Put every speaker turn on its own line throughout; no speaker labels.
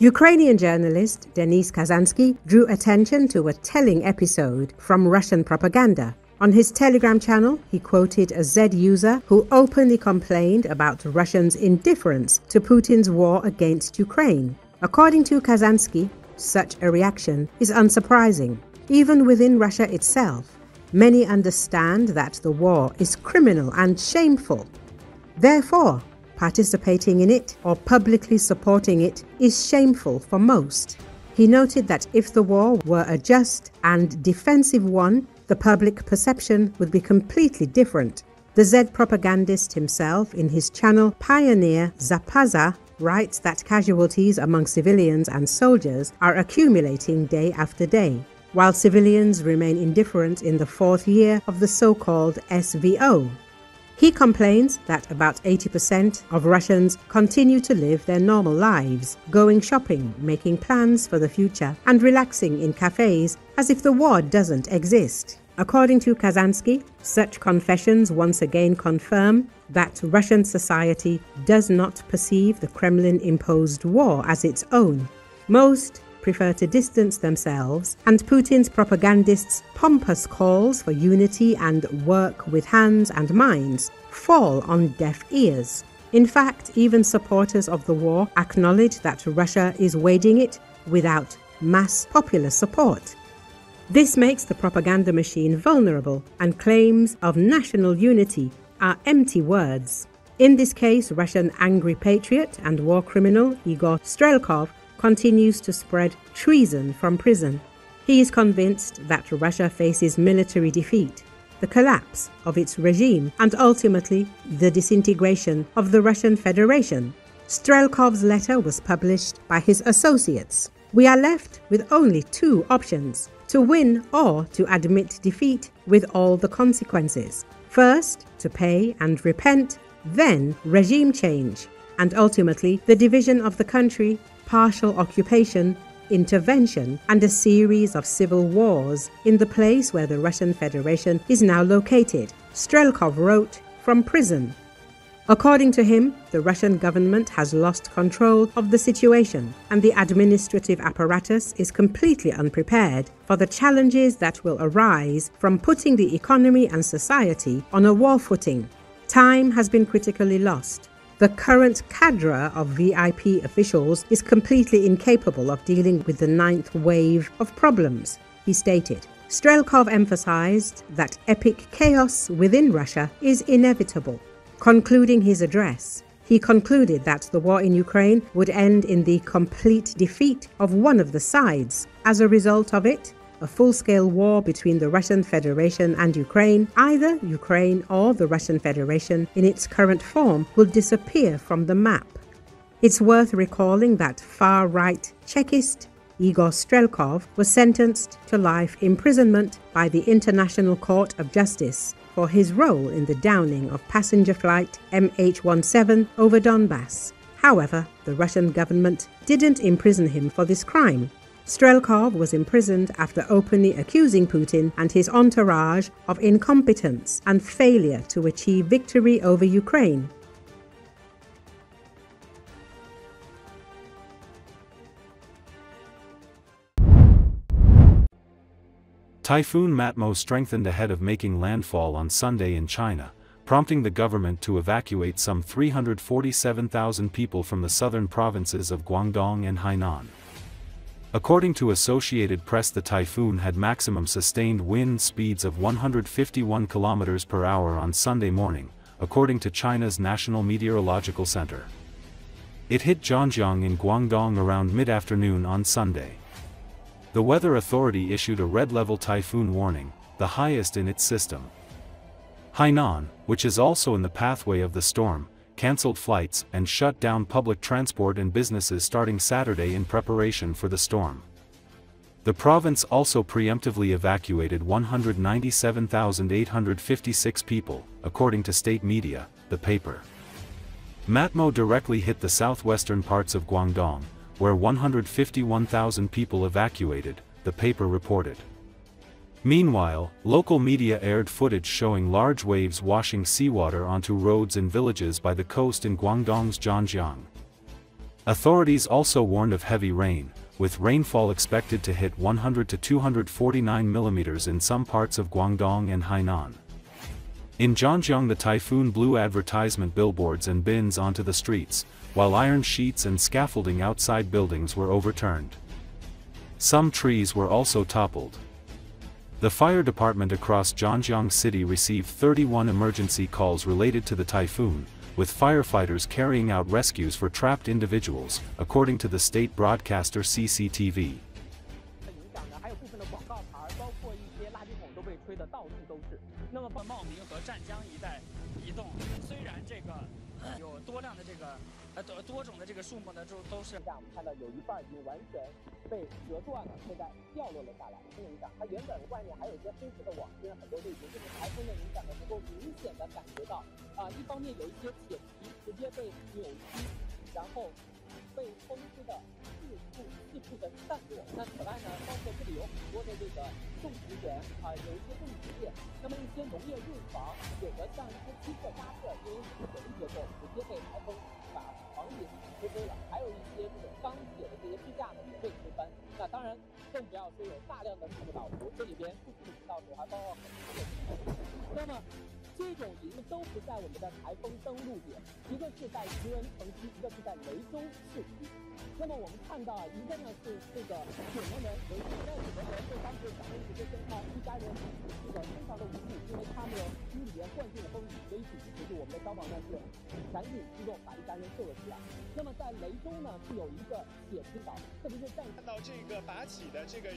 Ukrainian journalist Denis Kazansky drew attention to a telling episode from Russian propaganda. On his Telegram channel, he quoted a Z user who openly complained about Russians' indifference to Putin's war against Ukraine. According to Kazansky, such a reaction is unsurprising. Even within Russia itself, many understand that the war is criminal and shameful. Therefore, participating in it or publicly supporting it is shameful for most. He noted that if the war were a just and defensive one, the public perception would be completely different. The Z-propagandist himself, in his channel Pioneer Zapasa, writes that casualties among civilians and soldiers are accumulating day after day, while civilians remain indifferent in the fourth year of the so-called SVO. He complains that about 80% of Russians continue to live their normal lives, going shopping, making plans for the future, and relaxing in cafes as if the war doesn't exist. According to Kazansky, such confessions once again confirm that Russian society does not perceive the Kremlin-imposed war as its own. Most prefer to distance themselves, and Putin's propagandists' pompous calls for unity and work with hands and minds fall on deaf ears. In fact, even supporters of the war acknowledge that Russia is waging it without mass popular support. This makes the propaganda machine vulnerable, and claims of national unity are empty words. In this case, Russian angry patriot and war criminal Igor Strelkov continues to spread treason from prison. He is convinced that Russia faces military defeat, the collapse of its regime, and ultimately the disintegration of the Russian Federation. Strelkov's letter was published by his associates. We are left with only two options: to win or to admit defeat with all the consequences. First, to pay and repent, then regime change, and ultimately the division of the country, partial occupation, intervention, and a series of civil wars in the place where the Russian Federation is now located, Strelkov wrote from prison. According to him, the Russian government has lost control of the situation, and the administrative apparatus is completely unprepared for the challenges that will arise from putting the economy and society on a war footing. Time has been critically lost. The current cadre of VIP officials is completely incapable of dealing with the ninth wave of problems, he stated. Strelkov emphasized that epic chaos within Russia is inevitable. Concluding his address, he concluded that the war in Ukraine would end in the complete defeat of one of the sides. As a result of it, a full-scale war between the Russian Federation and Ukraine, either Ukraine or the Russian Federation in its current form, will disappear from the map. It's worth recalling that far-right Chekist Igor Strelkov was sentenced to life imprisonment by the International Court of Justice for his role in the downing of passenger flight MH17 over Donbass. However, the Russian government didn't imprison him for this crime. Strelkov was imprisoned after openly accusing Putin and his entourage of incompetence and failure to achieve victory over Ukraine.
Typhoon Matmo strengthened ahead of making landfall on Sunday in China, prompting the government to evacuate some 347,000 people from the southern provinces of Guangdong and Hainan. According to Associated Press, the typhoon had maximum sustained wind speeds of 151 km per hour on Sunday morning, according to China's National Meteorological Center. It hit Zhangjiang in Guangdong around mid-afternoon on Sunday. The weather authority issued a red-level typhoon warning, the highest in its system. Hainan, which is also in the pathway of the storm, cancelled flights and shut down public transport and businesses starting Saturday in preparation for the storm. The province also preemptively evacuated 197,856 people, according to state media, the paper. Matmo directly hit the southwestern parts of Guangdong, where 151,000 people evacuated, the paper reported. Meanwhile, local media aired footage showing large waves washing seawater onto roads and villages by the coast in Guangdong's Zhangjiang. Authorities also warned of heavy rain, with rainfall expected to hit 100 to 249 millimeters in some parts of Guangdong and Hainan. In Zhangjiang, the typhoon blew advertisement billboards and bins onto the streets, while iron sheets and scaffolding outside buildings were overturned. Some trees were also toppled. The fire department across Zhangjiang City received 31 emergency calls related to the typhoon, with firefighters carrying out rescues for trapped individuals, according to the state broadcaster CCTV.
多种的这个树木呢，都是我们看到有一半已经完全被折断了，现在掉落了下来。受影响，它原本外面还有一些黑色的网，现在很多都已经这个台风的影响呢，能够明显的感觉到一方面有一些铁皮直接被扭曲，然后被风吹的四处的散落。那此外呢，包括这里有很多的这个种植园有一些种植业，那么一些农业用房，有的像一些基座搭设，因为是水泥结构，直接被台风把房顶吹飞了，还有一些这种钢铁的这些支架呢也被吹翻。那当然更不要说有大量的树木倒伏，这里边不仅是到处还包括很多的那么这种营都不在我们的台风登陆点，一个是在吉恩城区，一个是在雷州市区。那么我们看到一个呢是这个9个人，有1个9个人被当时咱们直接跟他一家人这个非常的无助，因为他们屋里边灌进了风雨，所以紧急求助，我们的消防呢是赶紧出动把一家人救了出来。那么在雷州呢是有一个铁皮岛，特别是看
到这个拔起的这个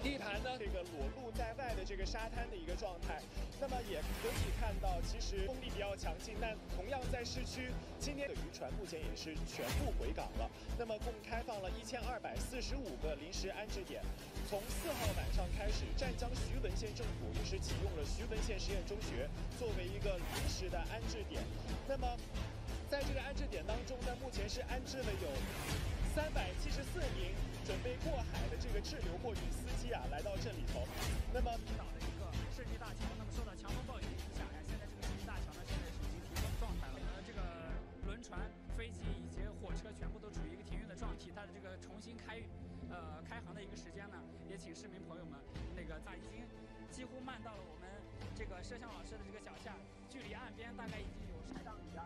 地盘呢，这个裸露在外的这个沙滩的一个状态，那么也可以看到，其实风力比较强劲，但同样在市区，今天的渔船目前也是全部回港了。那么共开放了1245个临时安置点。从4号晚上开始，湛江徐闻县政府也是启用了徐闻县实验中学作为一个临时的安置点。那么在这个安置点当中呢，目前是安置了有374名准备过海的这个滞留货运司机来到这里头。那么岛的一个世纪大桥，那么受到强风暴雨的影响现在这个世纪大桥呢，现在是已经停工状态了。这个轮船、飞机以及火车全部都处于一个停运的状态。它的这个重新开航的一个时间呢，也请市民朋友们已经几乎漫到了我们这个摄像老师的这个脚下，距离岸边大概已经有10丈远。